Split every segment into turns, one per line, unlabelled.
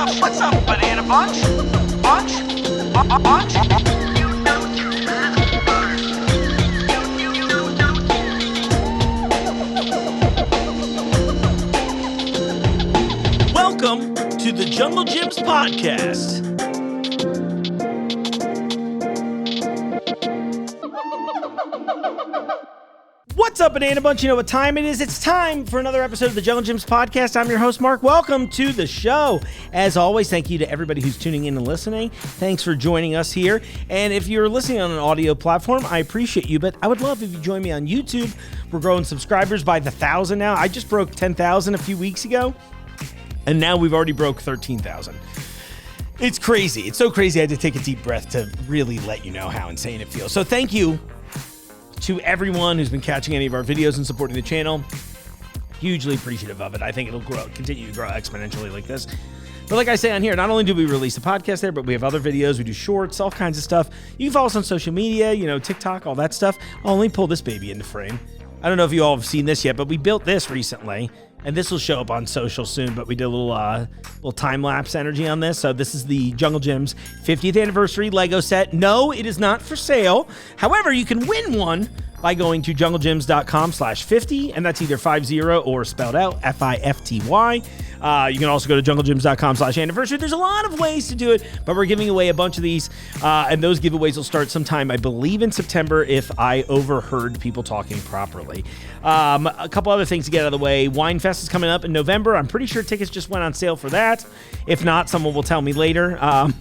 What's up, banana bunch? Bunch? Bunch?
Welcome to the Junglejims podcast. What's up, Banana Bunch? You know what time it is. It's time for another episode of the Junglejims podcast. I'm your host, Mark. Welcome to the show. As always, thank you to everybody who's tuning in and listening. Thanks for joining us here. And if you're listening on an audio platform, I appreciate you, but I would love if you join me on YouTube. We're growing subscribers by the 1,000 now. I just broke 10,000 a few weeks ago, and now we've already broke 13,000. It's crazy. It's so crazy I had to take a deep breath to really let you know how insane it feels. So thank you to everyone who's been catching any of our videos and supporting the channel. Hugely appreciative of it. I think it'll continue to grow exponentially like this. But like I say on here, not only do we release the podcast there, but we have other videos. We do shorts, all kinds of stuff. You can follow us on social media, TikTok, all that stuff. Oh, let me pull this baby into frame. I don't know if you all have seen this yet, but we built this recently. And this will show up on social soon, but we did a little time-lapse energy on this. So this is the Junglejims 50th anniversary Lego set. No, it is not for sale. However, you can win one by going to junglejims.com/50, and that's either 50 or spelled out FIFTY. You can also go to junglejims.com/anniversary. There's a lot of ways to do it, but we're giving away a bunch of these, and those giveaways will start sometime, I believe, in September if I overheard people talking properly. A couple other things to get out of the way. Wine Fest is coming up in November. I'm pretty sure tickets just went on sale for that. If not, someone will tell me later.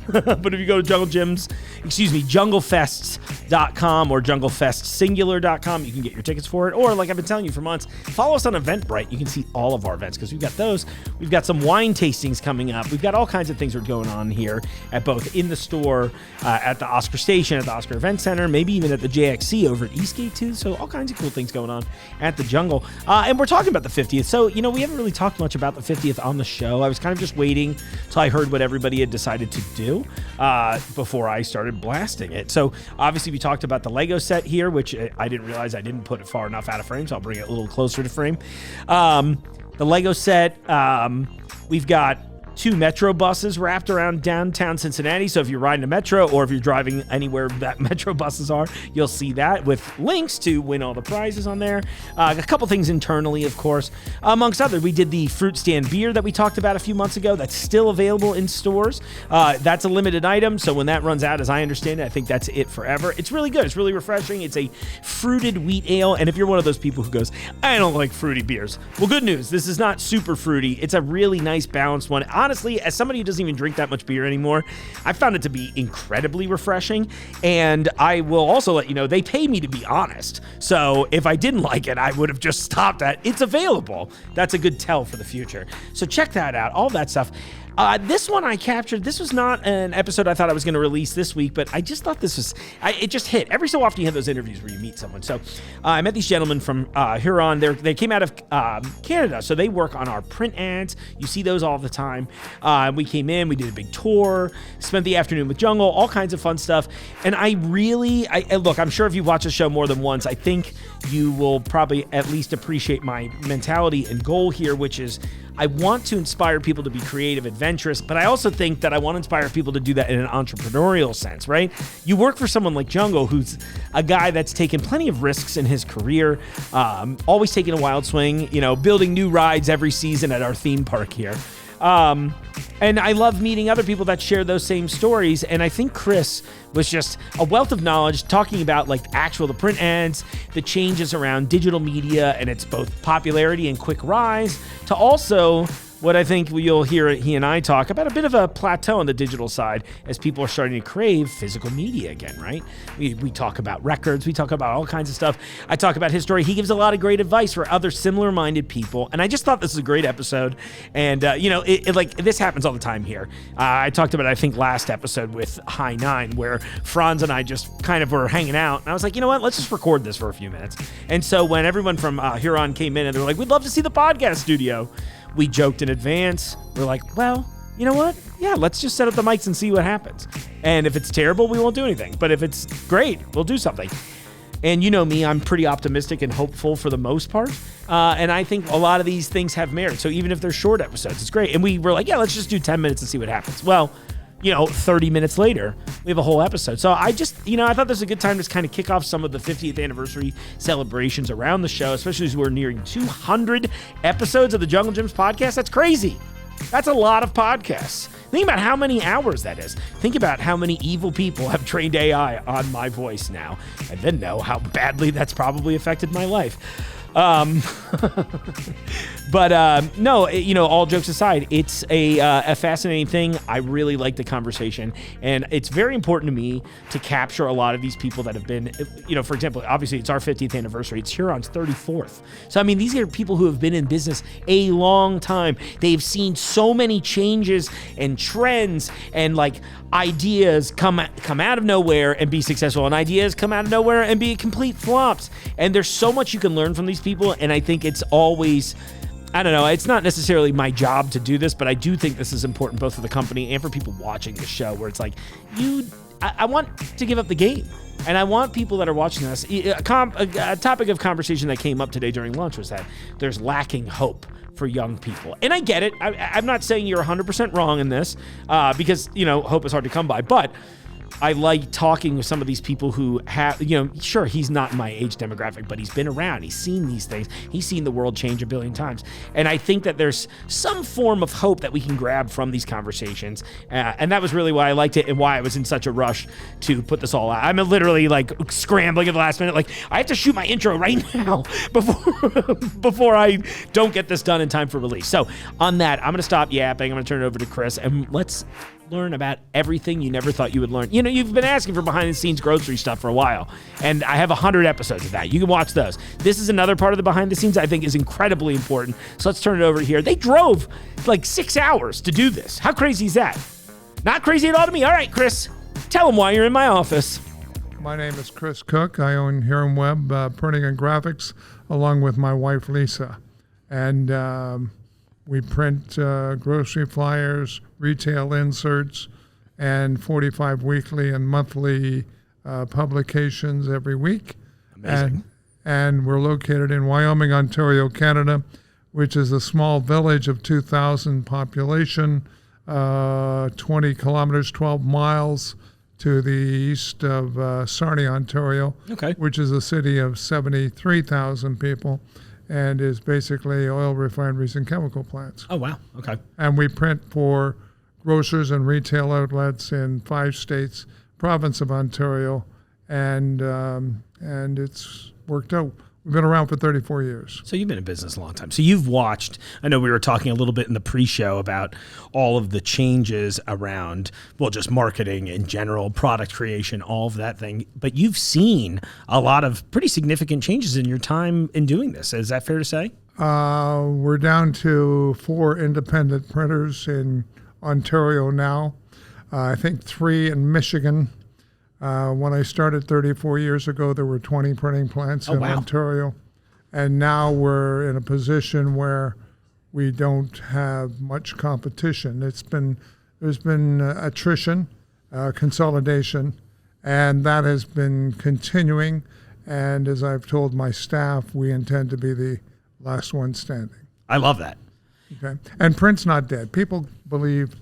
But if you go to junglefests.com or junglefestsingular.com, you can get your tickets for it. Or like I've been telling you for months, follow us on Eventbrite. You can see all of our events because we've got those. We've got some wine tastings coming up. We've got all kinds of things that are going on here at both in the store, at the Oscar Station, at the Oscar Event Center, maybe even at the JXC over at Eastgate too. So all kinds of cool things going on at the Jungle. And we're talking about the 50th. So, we haven't really talked much about the 50th on the show. I was kind of just waiting till I heard what everybody had decided to do before I started blasting it. So obviously we talked about the Lego set here, which I didn't realize I didn't put it far enough out of frame, so I'll bring it a little closer to frame. The Lego set, we've got 2 Metro buses wrapped around downtown Cincinnati. So if you're riding a Metro or if you're driving anywhere that Metro buses are, you'll see that with links to win all the prizes on there. A couple things internally, of course. Amongst others, we did the fruit stand beer that we talked about a few months ago. That's still available in stores. That's a limited item. So when that runs out, as I understand it, I think that's it forever. It's really good. It's really refreshing. It's a fruited wheat ale. And if you're one of those people who goes, I don't like fruity beers. Well, good news. This is not super fruity. It's a really nice balanced one. Honestly, as somebody who doesn't even drink that much beer anymore, I found it to be incredibly refreshing. And I will also let you know, they pay me to be honest. So if I didn't like it, I would have just stopped at it's available. That's a good tell for the future. So check that out, all that stuff. This one I captured. This was not an episode I thought I was going to release this week, but I just thought this was, it just hit. Every so often you have those interviews where you meet someone. So I met these gentlemen from Huron. They came out of Canada, so they work on our print ads. You see those all the time. We came in, we did a big tour, spent the afternoon with Jungle, all kinds of fun stuff. And look, I'm sure if you've watched the show more than once, I think you will probably at least appreciate my mentality and goal here, which is I want to inspire people to be creative, adventurous, but I also think that I want to inspire people to do that in an entrepreneurial sense, right? You work for someone like Jungle, who's a guy that's taken plenty of risks in his career, always taking a wild swing, building new rides every season at our theme park here. And I love meeting other people that share those same stories. And I think Chris was just a wealth of knowledge talking about the print ads, the changes around digital media and its both popularity and quick rise, to also what I think you'll hear he and I talk about, a bit of a plateau on the digital side as people are starting to crave physical media again, right? We talk about records, we talk about all kinds of stuff. I talk about his story. He gives a lot of great advice for other similar-minded people, and I just thought this was a great episode. And this happens all the time here. I talked about it, I think, last episode with High Nine, where Franz and I just kind of were hanging out, and I was like, you know what? Let's just record this for a few minutes. And so when everyone from Huron came in and they were like, we'd love to see the podcast studio, we joked in advance. We're like, well, you know what? Yeah, let's just set up the mics and see what happens. And if it's terrible, we won't do anything. But if it's great, we'll do something. And you know me, I'm pretty optimistic and hopeful for the most part. And I think a lot of these things have merit. So even if they're short episodes, it's great. And we were like, yeah, let's just do 10 minutes and see what happens. Well, 30 minutes later, we have a whole episode. So I just, I thought this was a good time to kind of kick off some of the 50th anniversary celebrations around the show, especially as we're nearing 200 episodes of the Jungle Gyms podcast. That's crazy. That's a lot of podcasts. Think about how many hours that is. Think about how many evil people have trained AI on my voice now, and then know how badly that's probably affected my life. But no, all jokes aside, it's a fascinating thing. I really like the conversation, and it's very important to me to capture a lot of these people that have been, for example, obviously it's our 50th anniversary. It's Huron's 34th. So, I mean, these are people who have been in business a long time. They've seen so many changes and trends and ideas come out of nowhere and be successful, and ideas come out of nowhere and be complete flops. And there's so much you can learn from these people, and I think it's always, I don't know, it's not necessarily my job to do this, but I do think this is important both for the company and for people watching the show, where it's like, I want to give up the game. And I want people that are watching this, a topic of conversation that came up today during lunch was that there's lacking hope for young people. And I get it. I'm not saying you're 100% wrong in this, because, hope is hard to come by. But I like talking with some of these people who have, sure, he's not in my age demographic, but he's been around. He's seen these things. He's seen the world change a billion times. And I think that there's some form of hope that we can grab from these conversations. And that was really why I liked it and why I was in such a rush to put this all out. I'm literally scrambling at the last minute. I have to shoot my intro right now before I don't get this done in time for release. So on that, I'm going to stop yapping. I'm going to turn it over to Chris, and let's learn about everything you never thought you would learn. You've been asking for behind the scenes grocery stuff for a while, and I have 100 episodes of that. You can watch those. This is another part of the behind the scenes I think is incredibly important. So let's turn it over here. They drove 6 hours to do this. How crazy is that? Not crazy at all to me. All right, Chris, tell them why you're in my office.
My name is Chris Cook. I own Huron Web Printing and Graphics, along with my wife, Lisa. And we print grocery flyers, retail inserts, and 45 weekly and monthly publications every week.
Amazing.
And we're located in Wyoming, Ontario, Canada, which is a small village of 2,000 population, 20 kilometers, 12 miles to the east of Sarnia, Ontario, which is a city of 73,000 people, and is basically oil refineries and chemical plants.
Oh, wow. Okay.
And we print for grocers and retail outlets in 5 states, province of Ontario, and it's worked out. We've been around for 34 years.
So you've been in business a long time. So you've watched, I know we were talking a little bit in the pre-show about all of the changes around, just marketing in general, product creation, all of that thing. But you've seen a lot of pretty significant changes in your time in doing this. Is that fair to say?
We're down to 4 independent printers in Ontario now. I think 3 in Michigan. When I started 34 years ago, there were 20 printing plants in Ontario. And now we're in a position where we don't have much competition. There's been attrition, consolidation, and that has been continuing. And as I've told my staff, we intend to be the last one standing.
I love that.
Okay. And print's not dead. People believe,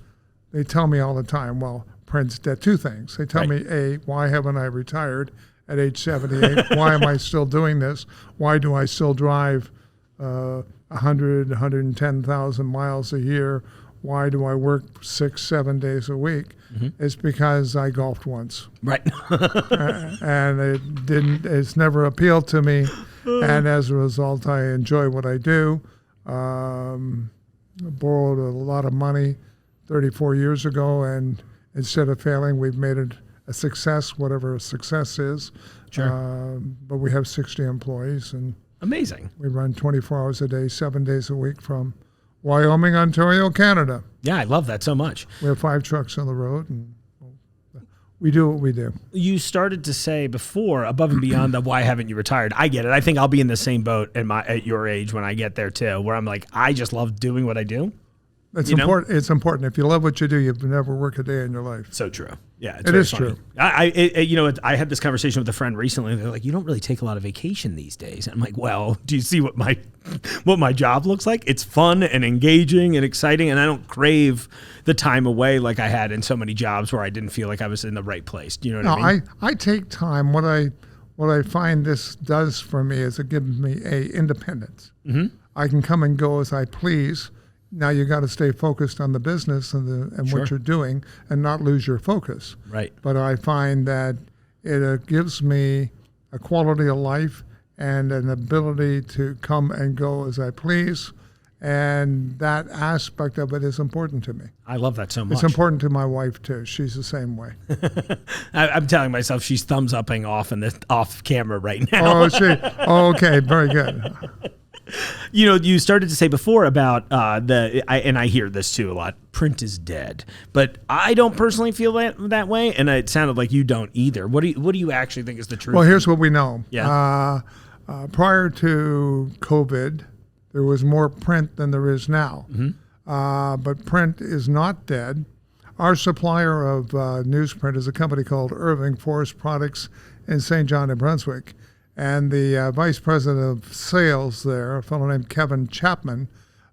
they tell me all the time, print's dead. 2 things. They tell me, A, why haven't I retired at age 78? Why am I still doing this? Why do I still drive 110,000 miles a year? Why do I work 6-7 days a week? Mm-hmm. It's because I golfed once.
Right.
And it's never appealed to me. And as a result, I enjoy what I do. Borrowed a lot of money 34 years ago, and instead of failing, we've made it a success, whatever a success is.
Sure.
But we have 60 employees, and
amazing.
We run 24 hours a day, 7 days a week from Wyoming, Ontario, Canada.
Yeah, I love that so much.
We have 5 trucks on the road, and we do what we do.
You started to say before, above and beyond the why haven't you retired? I get it. I think I'll be in the same boat at your age when I get there too, where I'm like, I just love doing what I do.
It's
you know?
important. It's important. If you love what you do, you've never work a day in your life.
So true. Yeah, it's
It
very
is
funny.
true.
I had this conversation with a friend recently. They're like, "You don't really take a lot of vacation these days." And I'm like, "Well, do you see what my job looks like? It's fun and engaging and exciting, and I don't crave the time away like I had in so many jobs where I didn't feel like I was in the right place." Do you know what I mean?
I take time. What I find this does for me is it gives me independence. Mm-hmm. I can come and go as I please. Now you got to stay focused on the business and
Sure.
what you're doing and not lose your focus.
Right.
But I find that it gives me a quality of life and an ability to come and go as I please. And that aspect of it is important to me.
I love that so much.
It's important to my wife too. She's the same way.
I'm telling myself she's thumbs upping off camera right now.
Okay, very good.
You started to say before about and I hear this too a lot. Print is dead, but I don't personally feel that way, and it sounded like you don't either. What do you actually think is the truth?
Well, here's what we know.
Yeah.
Prior to COVID, there was more print than there is now. Mm-hmm. But print is not dead. Our supplier of newsprint is a company called Irving Forest Products in St. John, New Brunswick. And the vice president of sales there, a fellow named Kevin Chapman,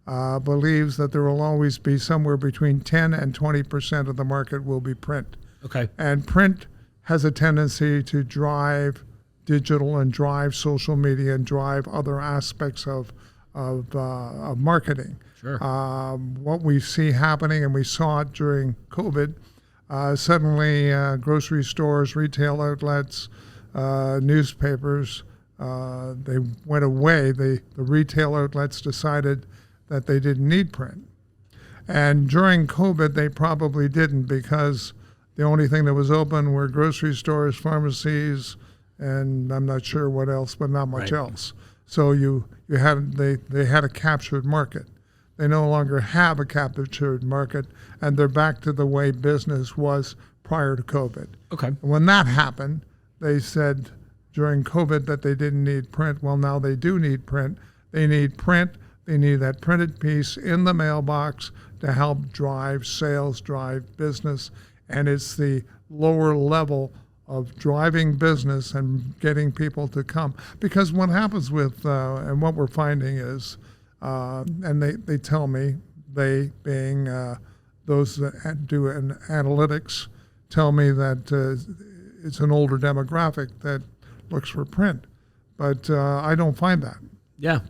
believes that there will always be somewhere between 10 and 20% of the market will be print.
Okay.
And print has a tendency to drive digital and drive social media and drive other aspects of marketing.
Sure.
What we see happening, and we saw it during COVID, suddenly grocery stores, retail outlets, newspapers, they went away. The retail outlets decided that they didn't need print. And during COVID, they probably didn't, because the only thing that was open were grocery stores, pharmacies, and I'm not sure what else, but not much else. So they had a captured market. They no longer have a captured market, and they're back to the way business was prior to COVID.
Okay.
When that happened, they said during COVID that they didn't need print. Well, now they do need print. They need print. They need that printed piece in the mailbox to help drive sales, drive business. And it's the lower level of driving business and getting people to come. Because what happens with, and what we're finding is, and they tell me, they being those that do analytics, tell me that it's an older demographic that looks for print. But I don't find that.
Yeah.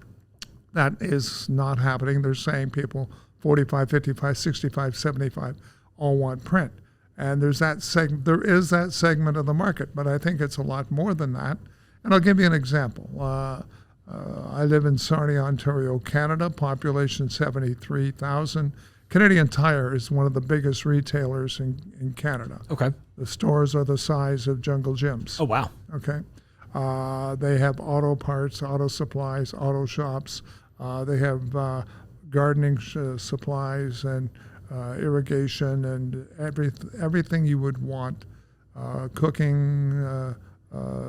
That is not happening. They're saying people 45, 55, 65, 75 all want print. And there is that segment of the market, but I think it's a lot more than that. And I'll give you an example. I live in Sarnia, Ontario, Canada, population 73,000. Canadian Tire is one of the biggest retailers in Canada.
Okay.
The stores are the size of junglejims.
Oh, wow.
Okay. They have auto parts, auto supplies, auto shops. They have gardening supplies and irrigation and everything you would want, cooking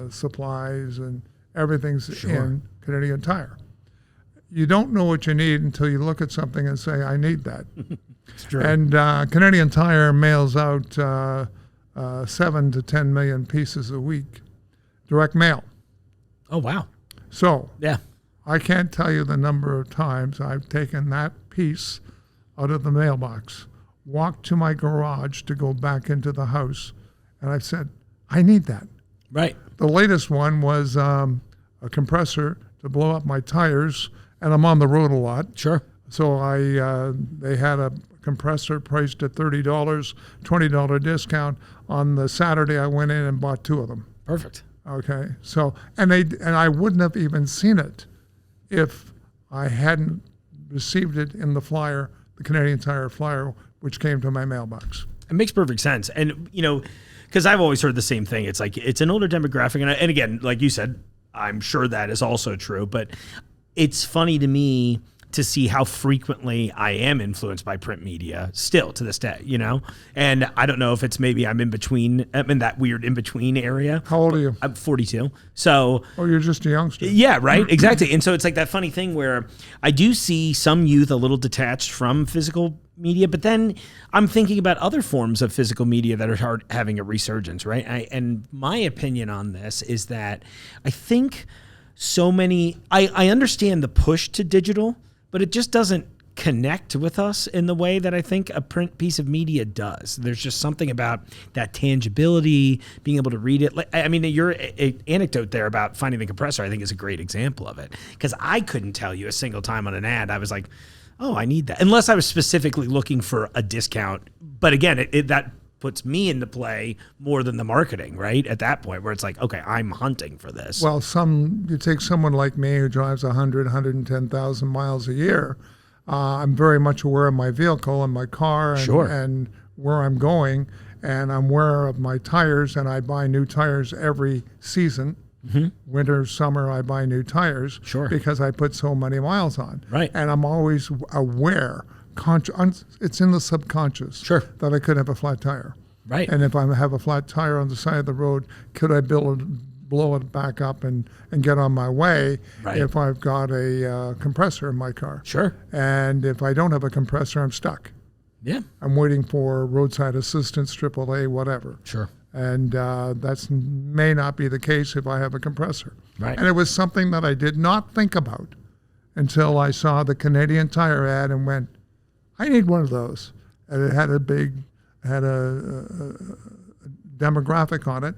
supplies, and everything's in Canadian Tire. You don't know what you need until you look at something and say, I need that.
It's true.
And Canadian Tire mails out 7 to 10 million pieces a week, direct mail.
Oh, wow.
So
Yeah.
I can't tell you the number of times I've taken that piece out of the mailbox, walked to my garage to go back into the house, and I've said, I need that.
Right.
The latest one was a compressor to blow up my tires, and I'm on the road a lot.
Sure.
So they had a compressor priced at $30, $20 discount. On the Saturday, I went in and bought 2 of them.
Perfect.
Okay, so and I wouldn't have even seen it if I hadn't received it in the flyer, the Canadian Tire flyer, which came to my mailbox.
It makes perfect sense. And, because I've always heard the same thing. It's like, it's an older demographic. And again, like you said, I'm sure that is also true. But it's funny to me to see how frequently I am influenced by print media still to this day, And I don't know if it's maybe I'm in that weird in between area.
How old are you?
I'm 42. So.
Oh, you're just a youngster.
Yeah, right. Exactly. And so it's like that funny thing where I do see some youth a little detached from physical media, but then I'm thinking about other forms of physical media that are having a resurgence, right? And my opinion on this is that I think I understand the push to digital, but it just doesn't connect with us in the way that I think a print piece of media does. There's just something about that tangibility, being able to read it. Your anecdote there about finding the compressor, I think is a great example of it, because I couldn't tell you a single time on an ad I was like, oh, I need that, unless I was specifically looking for a discount. But again, that puts me into play more than the marketing, right? At that point where it's like, okay, I'm hunting for this.
Well, you take someone like me who drives 110,000 miles a year. I'm very much aware of my vehicle and my car and where I'm going, and I'm aware of my tires, and I buy new tires every season. Mm-hmm. Winter, summer, I buy new tires because I put so many miles on.
Right.
And I'm always aware, it's in the subconscious that I could have a flat tire.
Right.
And if I have a flat tire on the side of the road, could I blow it back up and get on my way if I've got a compressor in my car?
Sure.
And if I don't have a compressor, I'm stuck.
Yeah.
I'm waiting for roadside assistance, AAA, whatever.
Sure.
And that may not be the case if I have a compressor.
Right.
And it was something that I did not think about until I saw the Canadian Tire ad and went, I need one of those. And it had a demographic on it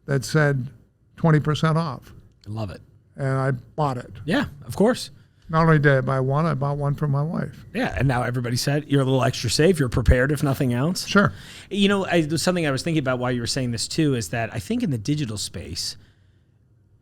that said 20% off.
I love it.
And I bought it.
Yeah, of course.
Not only did I buy one, I bought one for my wife.
Yeah, and now everybody said you're a little extra safe. You're prepared, if nothing else.
Sure.
There's something I was thinking about while you were saying this too, is that I think in the digital space,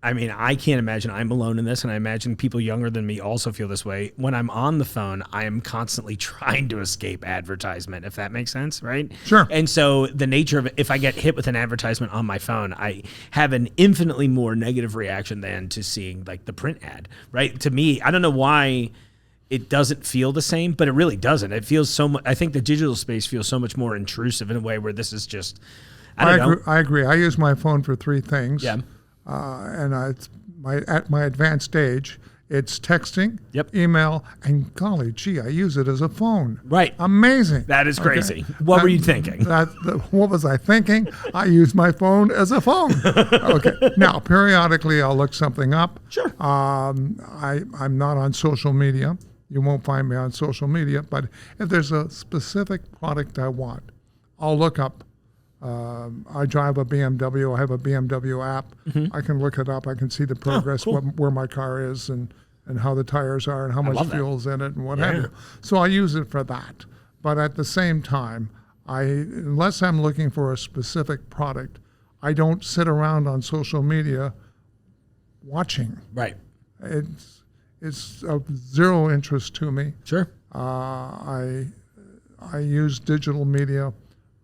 I can't imagine I'm alone in this, and I imagine people younger than me also feel this way. When I'm on the phone, I am constantly trying to escape advertisement, if that makes sense, right?
Sure.
And so the nature of it, if I get hit with an advertisement on my phone, I have an infinitely more negative reaction than to seeing like the print ad, right? To me, I don't know why it doesn't feel the same, but it really doesn't. It feels so much. I think the digital space feels so much more intrusive in a way where this is just, I
agree. I use my phone for three things.
Yeah.
And it's at my advanced age, it's texting,
Yep.
email, and golly gee, I use it as a phone.
Right.
Amazing.
That is crazy. Okay. What were you thinking?
What was I thinking? I use my phone as a phone. Okay. Now, periodically, I'll look something up.
Sure.
I'm not on social media. You won't find me on social media. But if there's a specific product I want, I'll look up. I drive a BMW. I have a BMW app. Mm-hmm. I can look it up. I can see the progress,
cool.
where my car is, and how the tires are, and how much fuel's in it, and what have you. So I use it for that. But at the same time, unless I'm looking for a specific product, I don't sit around on social media watching.
Right.
It's of zero interest to me.
Sure.
I use digital media.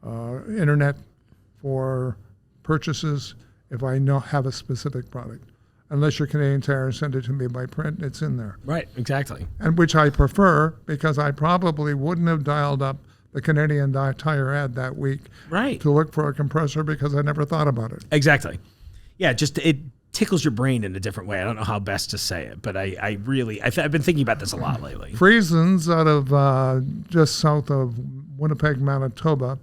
Internet for purchases if I have a specific product. Unless you're Canadian Tire and send it to me by print, it's in there.
Right, exactly.
And which I prefer because I probably wouldn't have dialed up the Canadian Tire ad that week to look for a compressor because I never thought about it.
Exactly. Yeah, just it tickles your brain in a different way. I don't know how best to say it, but I've been thinking about this a lot lately.
Friesens out of just south of Winnipeg, Manitoba,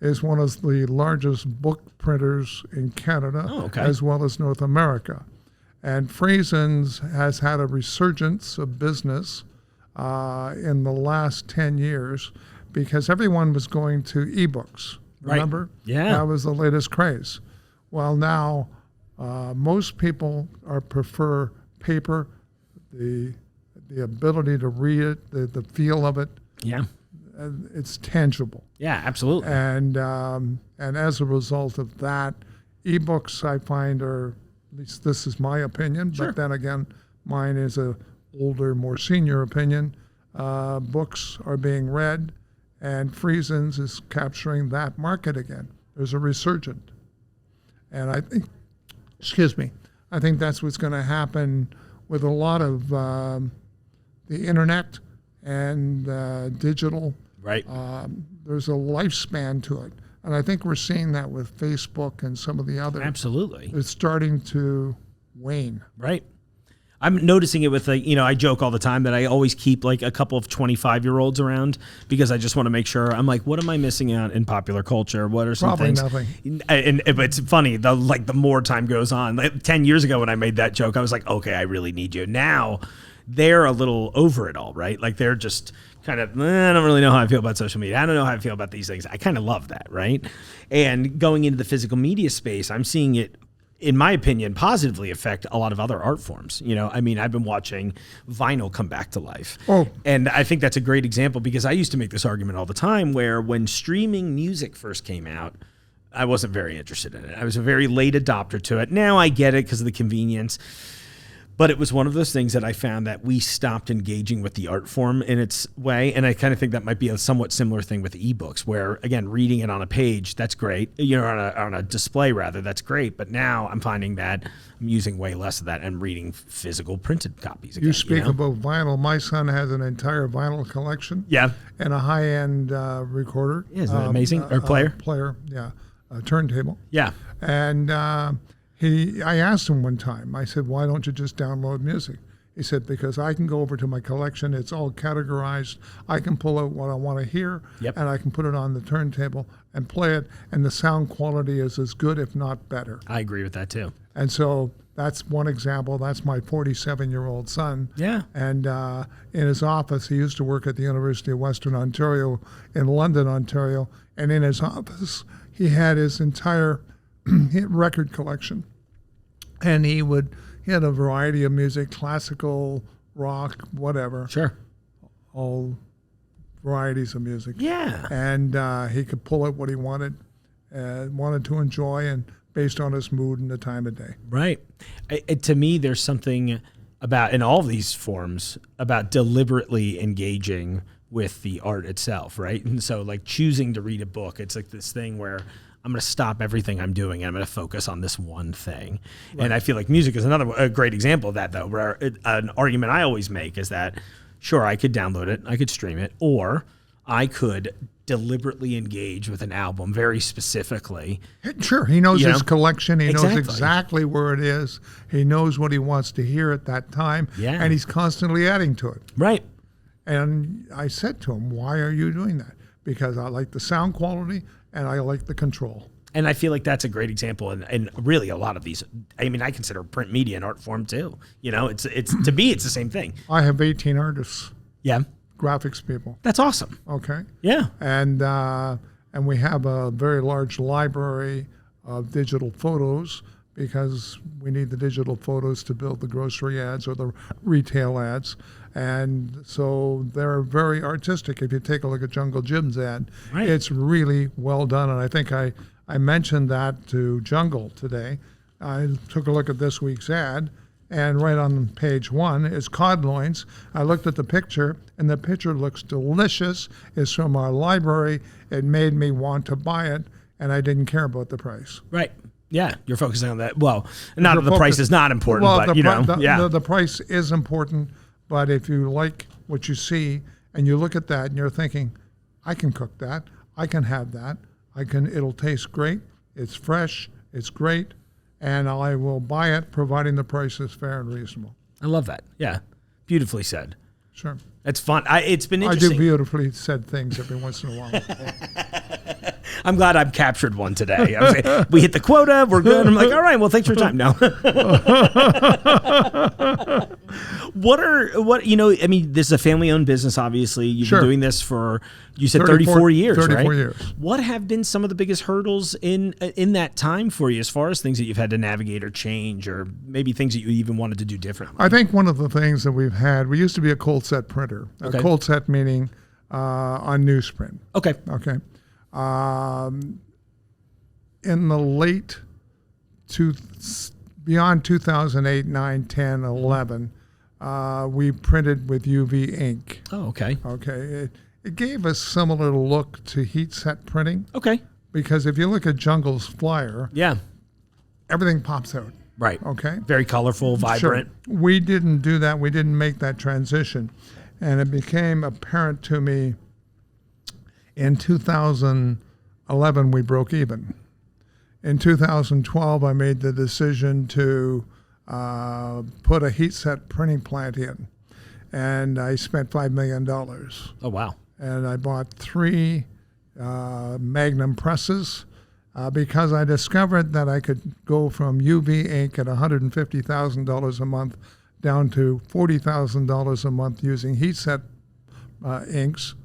is one of the largest book printers in Canada, as well as North America. And Friesens has had a resurgence of business in the last 10 years because everyone was going to ebooks. Remember?
Right. Yeah.
That was the latest craze. Well, now most people prefer paper, the ability to read it, the feel of it.
Yeah.
It's tangible.
Yeah, absolutely.
And as a result of that, ebooks I find are, at least this is my opinion, but then again, mine is a older, more senior opinion. Books are being read, and Friesens is capturing that market again. There's a resurgence. And I think, I think that's what's going to happen with a lot of the internet and digital,
Right.
there's a lifespan to it. And I think we're seeing that with Facebook and some of the other.
Absolutely.
It's starting to wane.
Right. I'm noticing it with, like, I joke all the time that I always keep like a couple of 25-year-olds around because I just want to make sure. I'm like, what am I missing out in popular culture? What are some
Probably
things?
nothing.
And it's funny, the more time goes on. Like 10 years ago when I made that joke, I was like, okay, I really need you. Now they're a little over it all, right? Like they're just kind of, I don't really know how I feel about social media. I don't know how I feel about these things. I kind of love that, right? And going into the physical media space, I'm seeing it, in my opinion, positively affect a lot of other art forms. I mean, I've been watching vinyl come back to life.
Oh.
And I think that's a great example because I used to make this argument all the time where when streaming music first came out, I wasn't very interested in it. I was a very late adopter to it. Now I get it because of the convenience. But it was one of those things that I found that we stopped engaging with the art form in its way. And I kind of think that might be a somewhat similar thing with ebooks where, again, reading it on a page, that's great. On a display, rather, that's great. But now I'm finding that I'm using way less of that and reading physical printed copies again.
You speak about vinyl. My son has an entire vinyl collection.
Yeah.
And a high-end recorder.
Yeah, isn't that amazing? Or player?
Player, yeah. A turntable.
Yeah.
And I asked him one time, I said, why don't you just download music? He said, because I can go over to my collection. It's all categorized. I can pull out what I want to hear, and I can put it on the turntable and play it, and the sound quality is as good, if not better.
I agree with that, too.
And so that's one example. That's my 47-year-old son.
Yeah.
And in his office, he used to work at the University of Western Ontario in London, Ontario. And in his office, he had his entire record collection. And he had a variety of music, classical, rock, whatever.
Sure.
All varieties of music.
Yeah.
And he could pull out what he wanted to enjoy, and based on his mood and the time of day.
Right. To me, there's something about, in all of these forms, about deliberately engaging with the art itself, right? And so, like, choosing to read a book, it's like this thing where I'm going to stop everything I'm doing and I'm going to focus on this one thing. Right. And I feel like music is a great example of that, though, where an argument I always make is that, sure, I could download it, I could stream it, or I could deliberately engage with an album very specifically.
Sure, he knows his collection. He knows
Exactly.
exactly where it is. He knows what he wants to hear at that time, and he's constantly adding to it.
Right.
And I said to him, why are you doing that? Because I like the sound quality and I like the control.
And I feel like that's a great example, and really a lot of these. I mean, I consider print media an art form too. It's to me, it's the same thing.
I have 18 artists.
Yeah,
graphics people.
That's awesome.
Okay.
Yeah.
And we have a very large library of digital photos because we need the digital photos to build the grocery ads or the retail ads. And so they're very artistic. If you take a look at junglejims ad, it's really well done. And I think I mentioned that to Jungle today. I took a look at this week's ad, and right on page 1 is cod loins. I looked at the picture, and the picture looks delicious. It's from our library. It made me want to buy it, and I didn't care about the price.
Right. Yeah, you're focusing on that. Well, the price is not important, but
the price is important. But if you like what you see and you look at that and you're thinking, I can cook that, I can have that, it'll taste great, it's fresh, it's great, and I will buy it providing the price is fair and reasonable.
I love that. Yeah, beautifully said.
Sure.
It's fun. It's been interesting.
I do beautifully said things every once in a while.
I'm glad I've captured one today. We hit the quota. We're good. I'm like, all right, well, thanks for your time. No. I mean, this is a family-owned business, obviously. You've been doing this for, you said 34 years, right?
34 years.
What have been some of the biggest hurdles in that time for you as far as things that you've had to navigate or change, or maybe things that you even wanted to do differently?
I think one of the things that we've had, we used to be a cold set printer.
Okay.
A cold set meaning on newsprint.
Okay.
Okay. In the late beyond 2008, 9, 10, 11, we printed with UV ink.
Oh, okay.
Okay. It gave a similar look to heat set printing.
Okay.
Because if you look at Jungle's flyer, everything pops out.
Right.
Okay.
Very colorful, vibrant.
Sure. We didn't do that. We didn't make that transition. And it became apparent to me in 2011 we broke even. In 2012, I made the decision to put a heat set printing plant in, and I spent $5 million.
Oh, wow.
And I bought 3 Magnum presses because I discovered that I could go from UV ink at $150,000 a month down to $40,000 a month using heat set inks,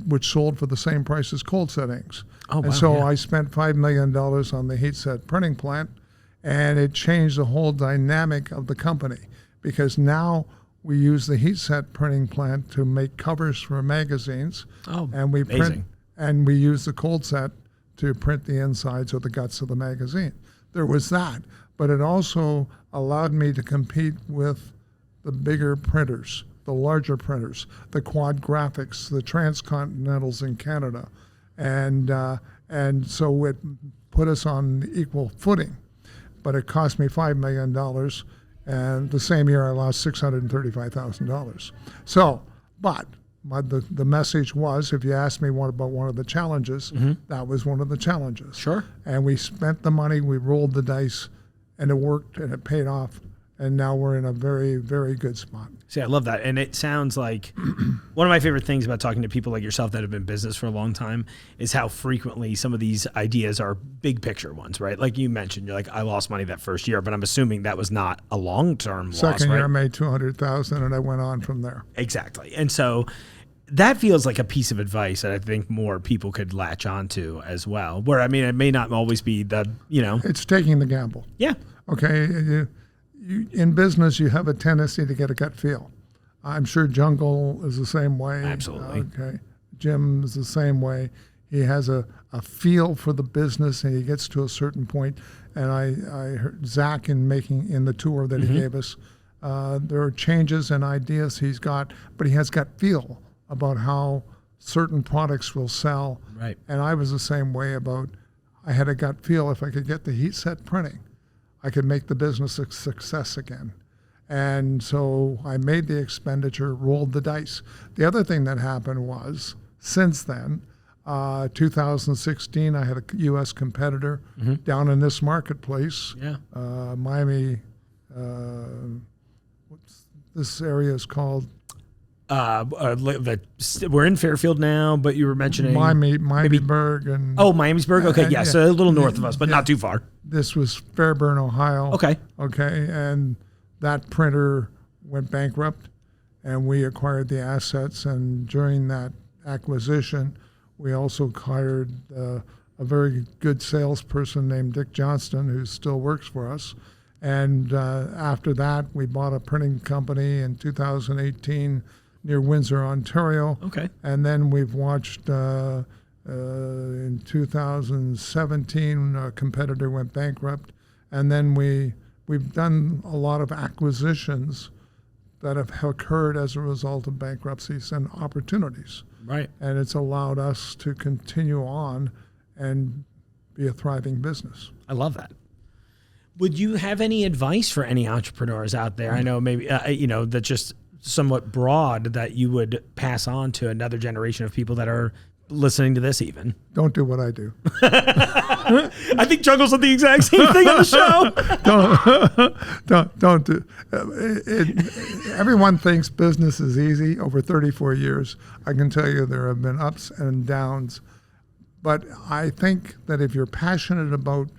which sold for the same price as cold set inks.
Oh, wow,
and so
yeah.
I spent $5 million on the heat set printing plant, and it changed the whole dynamic of the company because now we use the heat set printing plant to make covers for magazines.
Oh,
and we
amazing.
print, and we use the cold set to print the insides or the guts of the magazine. There was that, but it also allowed me to compete with the bigger printers, the larger printers, the Quad Graphics, the Transcontinentals in Canada, and so it put us on equal footing. But it cost me $5 million, and the same year I lost $635,000. So, but the message was, if you asked me about one of the challenges, that was one of the challenges.
Sure.
And we spent the money, we rolled the dice, and it worked, and it paid off. And now we're in a very, very good spot.
See, I love that. And it sounds like one of my favorite things about talking to people like yourself that have been in business for a long time is how frequently some of these ideas are big picture ones, right? Like you mentioned, you're like, I lost money that first year, but I'm assuming that was not a long-term loss,
Second year
right?
I made $200,000, and I went on from there.
Exactly. And so that feels like a piece of advice that I think more people could latch onto as well, where, I mean, it may not always be the,
It's taking the gamble.
Yeah.
Okay, in business, you have a tendency to get a gut feel. I'm sure Jungle is the same way.
Absolutely.
Okay, Jim is the same way. He has a feel for the business, and he gets to a certain point. And I heard Zach in the tour that he gave us, there are changes and ideas he's got, but he has gut feel about how certain products will sell.
Right.
And I was the same way I had a gut feel if I could get the heat set printing, I could make the business a success again. And so I made the expenditure, rolled the dice. The other thing that happened was, since then, 2016, I had a U.S. competitor down in this marketplace.
Yeah.
Miami, this area is called?
We're in Fairfield now, but you were mentioning
Miamisburg. And
Miamisburg. Okay, yeah, so a little north of us, but not too far.
This was Fairburn, Ohio.
Okay.
And that printer went bankrupt, and we acquired the assets. And during that acquisition, we also hired a very good salesperson named Dick Johnston, who still works for us. And after that, we bought a printing company in 2018 near Windsor, Ontario.
Okay.
And then we've watched in 2017, a competitor went bankrupt. And then we've done a lot of acquisitions that have occurred as a result of bankruptcies and opportunities.
Right.
And it's allowed us to continue on and be a thriving business.
I love that. Would you have any advice for any entrepreneurs out there? I know maybe, that's just somewhat broad that you would pass on to another generation of people that are listening to this even.
Don't do what I do.
I think Jungle's said the exact same thing on the show.
Don't do it. Everyone thinks business is easy. Over 34 years, I can tell you there have been ups and downs. But I think that if you're passionate about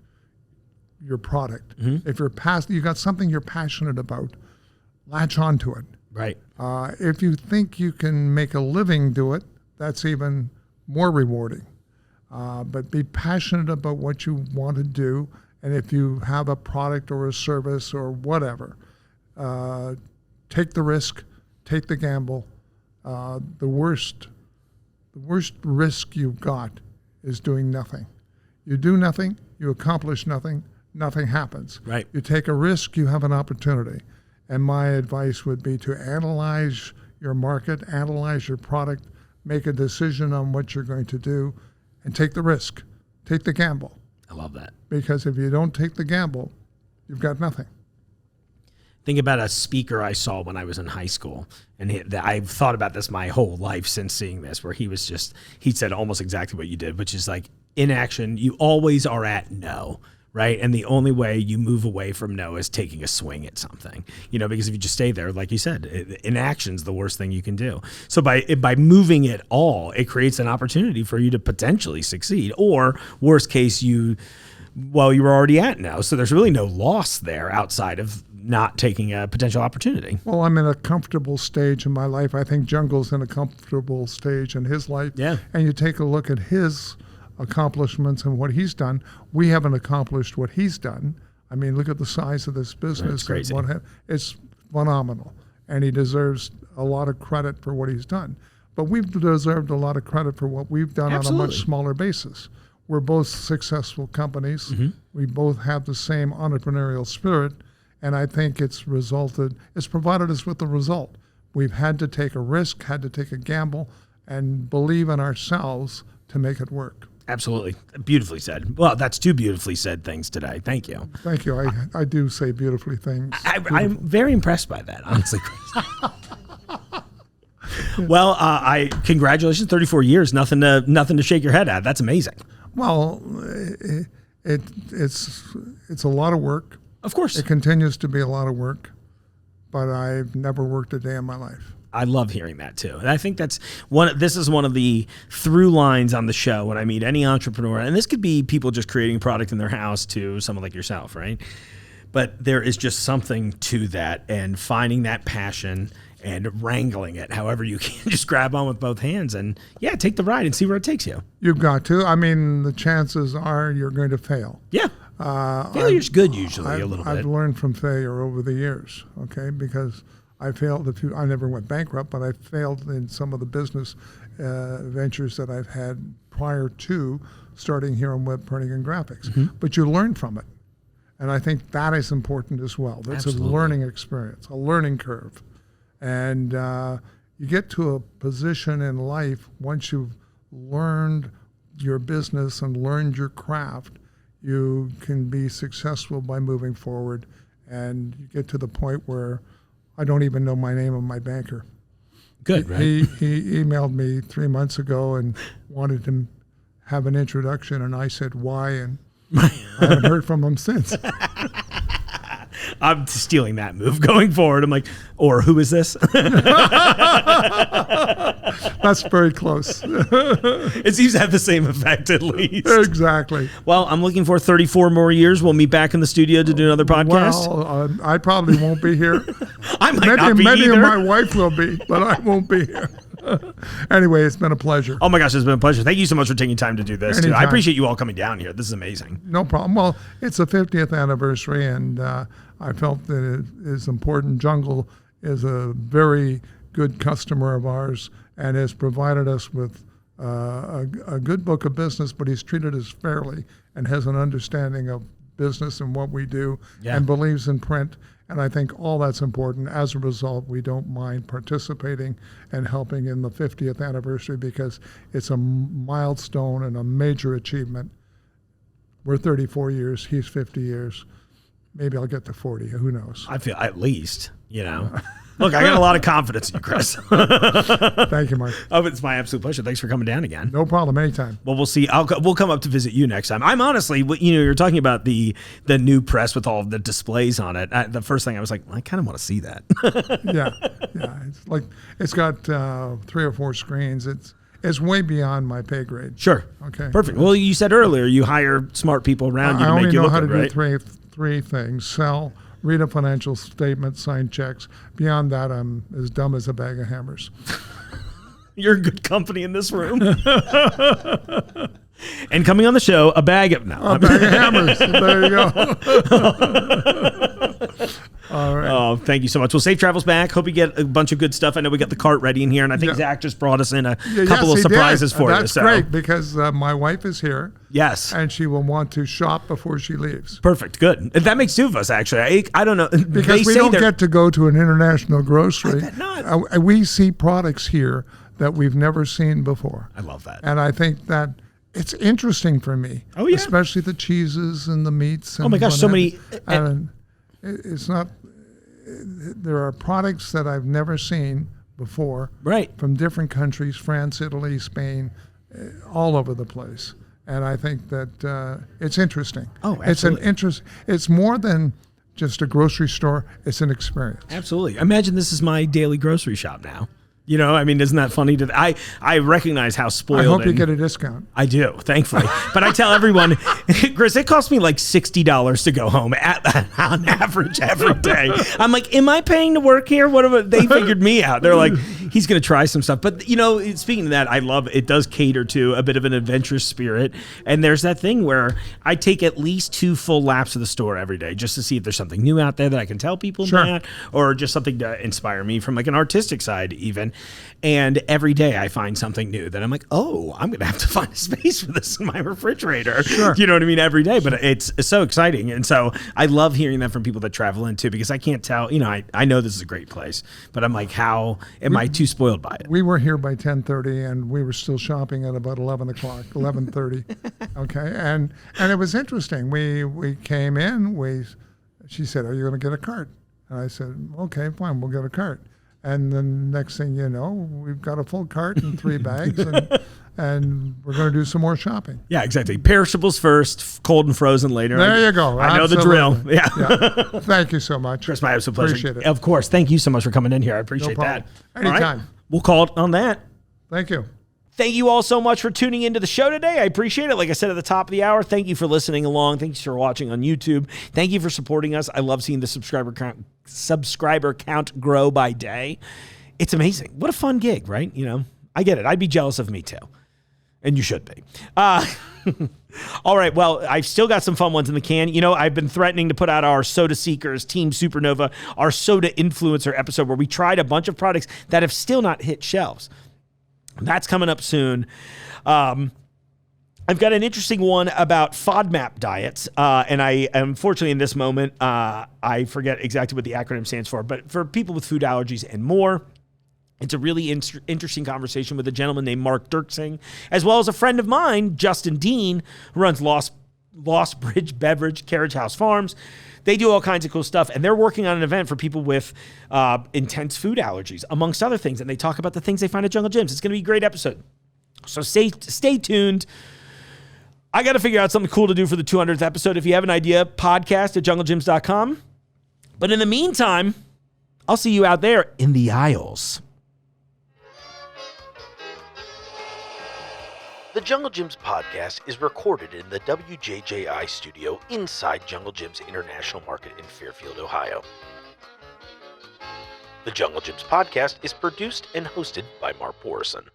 your product, if you got something you're passionate about, latch onto it.
Right.
If you think you can make a living do it, that's even more rewarding. But be passionate about what you want to do, and if you have a product or a service or whatever, take the risk, take the gamble. The worst risk you've got is doing nothing. You do nothing, you accomplish nothing, nothing happens.
Right.
You take a risk, you have an opportunity. And my advice would be to analyze your market, analyze your product, make a decision on what you're going to do, and take the risk, take the gamble.
I love that.
Because if you don't take the gamble, you've got nothing.
Think about a speaker I saw when I was in high school. And I've thought about this my whole life since seeing this, where he said almost exactly what you did, which is like, in action, you always are at no, right? And the only way you move away from no is taking a swing at something, because if you just stay there, like you said, inaction's the worst thing you can do. So by moving it all, it creates an opportunity for you to potentially succeed, or worst case, you were already at no. So there's really no loss there outside of not taking a potential opportunity.
Well, I'm in a comfortable stage in my life. I think Jungle's in a comfortable stage in his life.
Yeah.
And you take a look at his accomplishments and what he's done. We haven't accomplished what he's done. I mean, look at the size of this business.
That's crazy.
It's phenomenal. And he deserves a lot of credit for what he's done. But we've deserved a lot of credit for what we've done
Absolutely.
on a much smaller basis. We're both successful companies.
Mm-hmm.
We both have the same entrepreneurial spirit. And I think it's provided us with the result. We've had to take a risk, had to take a gamble, and believe in ourselves to make it work.
Absolutely. Beautifully said. Well, that's two beautifully said things today. Thank you.
Thank you. I do say beautifully things.
I'm very impressed by that, honestly. Well, congratulations, 34 years, nothing to shake your head at. That's amazing.
Well, it's a lot of work.
Of course.
It continues to be a lot of work, but I've never worked a day in my life.
I love hearing that too. And I think this is one of the through lines on the show when I meet any entrepreneur, and this could be people just creating a product in their house to someone like yourself, right? But there is just something to that, and finding that passion and wrangling it however you can, just grab on with both hands and take the ride and see where it takes you.
You've got to. I mean, the chances are you're going to fail.
Yeah. Failure's good usually, a little bit.
I've learned from failure over the years, okay, because I failed I never went bankrupt, but I failed in some of the business ventures that I've had prior to starting Huron Web Printing and Graphics. Mm-hmm. But you learn from it. And I think that is important as well. That's
Absolutely.
A learning experience, a learning curve. And you get to a position in life, once you've learned your business and learned your craft, you can be successful by moving forward. And you get to the point where I don't even know my name of my banker.
Good, right?
He emailed me 3 months ago and wanted to have an introduction, and I said, why? And I haven't heard from him since.
I'm stealing that move going forward. I'm like, or who is this?
That's very close.
It seems to have the same effect at least.
Exactly.
Well, I'm looking for 34 more years. We'll meet back in the studio to do another podcast.
Well, I probably won't be here.
I might not be
Maybe
either.
my wife will be, but I won't be here. Anyway, it's been a pleasure.
Oh my gosh, it's been a pleasure. Thank you so much for taking time to do this. Too. I
Anytime.
appreciate you all coming down here. This is amazing.
No problem. Well, it's the 50th anniversary, and I felt that it is important. Jungle is a very good customer of ours and has provided us with a good book of business, but he's treated us fairly and has an understanding of business and what we do and believes in print. And I think all that's important. As a result, we don't mind participating and helping in the 50th anniversary because it's a milestone and a major achievement. We're 34 years, he's 50 years. Maybe I'll get to 40, who knows?
I feel at least, Look, I got a lot of confidence in you, Chris.
Thank you, Mark.
Oh, it's my absolute pleasure. Thanks for coming down again.
No problem, anytime.
Well, we'll see. We'll come up to visit you next time. I'm honestly, you're talking about the new press with all the displays on it. The first thing I was like, I kind of want to see that.
Yeah. It's got 3 or 4 screens. It's way beyond my pay grade.
Sure.
Okay.
Perfect. Well, you said earlier you hire smart people around you to make you look good, right?
I only know how to do three things: sell, read a financial statement, sign checks. Beyond that, I'm as dumb as a bag of hammers.
You're in good company in this room. And coming on the show, a bag of
hammers. There you go. All right.
Oh, thank you so much. Well, safe travels back. Hope you get a bunch of good stuff. I know we got the cart ready in here, and I think Zach just brought us in a couple of surprises for you.
That's great because my wife is here.
Yes.
And she will want to shop before she leaves.
Perfect. Good. That makes 2 of us, actually. I don't know.
Because we don't get to go to an international grocery.
I bet not.
We see products here that we've never seen before.
I love that.
And I think that it's interesting for me.
Oh, yeah.
Especially the cheeses and the meats. And
oh, my gosh. So many.
And it's not there are products that I've never seen before,
Right.
from different countries, France, Italy, Spain, all over the place. And I think that it's interesting.
Oh,
It's an
absolutely.
It's more than just a grocery store. It's an experience.
Absolutely. Imagine this is my daily grocery shop now. You know, I mean, isn't that funny? I recognize how spoiled.
I hope you
and-
get a discount.
I do, thankfully. But I tell everyone, Chris, it costs me like $60 to go home on average every day. I'm like, am I paying to work here? What about, they figured me out. They're like, he's going to try some stuff. But, you know, speaking of that, I love it does cater to a bit of an adventurous spirit. And there's that thing where I take at least 2 full laps of the store every day just to see if there's something new out there that I can tell people
Sure.
about, or just something to inspire me from like an artistic side even. And every day I find something new that I'm like, oh, I'm going to have to find a space for this in my refrigerator.
Sure.
You know what I mean? Every day. But it's so exciting. And so I love hearing that from people that travel in too, because I can't tell, you know, I know this is a great place, but I'm like, how am I too spoiled by it?
We were here by 10:30, and we were still shopping at about 11 o'clock, 11:30. Okay, and it was interesting. We came in. She said, "Are you going to get a cart?" And I said, "Okay, fine, we'll get a cart." And the next thing you know, we've got a full cart and 3 bags, and we're going to do some more shopping.
Yeah, exactly. Perishables first, cold and frozen later.
There you go.
I know the drill.
Absolutely.
Yeah.
Thank you so much.
Chris, my absolute pleasure.
Appreciate it.
Of course. Thank you so much for coming in here. I appreciate
problem.
that. All right.
Anytime.
We'll call it on that.
Thank you.
Thank you all so much for tuning into the show today. I appreciate it. Like I said at the top of the hour, thank you for listening along. Thanks for watching on YouTube. Thank you for supporting us. I love seeing the subscriber count grow by day. It's amazing. What a fun gig, right? You know, I get it. I'd be jealous of me too. And you should be. All right. Well, I've still got some fun ones in the can. You know, I've been threatening to put out our Soda Seekers Team Supernova, our Soda Influencer episode where we tried a bunch of products that have still not hit shelves. That's coming up soon. I've got an interesting one about FODMAP diets. And I, unfortunately, in this moment, I forget exactly what the acronym stands for. But for people with food allergies and more, it's a really interesting conversation with a gentleman named Mark Dirksing, as well as a friend of mine, Justin Dean, who runs Lost Bridge Beverage, Carriage House Farms. They do all kinds of cool stuff, and they're working on an event for people with intense food allergies, amongst other things. And they talk about the things they find at Jungle Gyms. It's going to be a great episode. So stay tuned. I got to figure out something cool to do for the 200th episode. If you have an idea, podcast@junglejims.com. But in the meantime, I'll see you out there in the aisles.
The Jungle Gyms podcast is recorded in the WJJI studio inside Jungle Gyms International Market in Fairfield, Ohio. The Jungle Gyms podcast is produced and hosted by Mark Borison.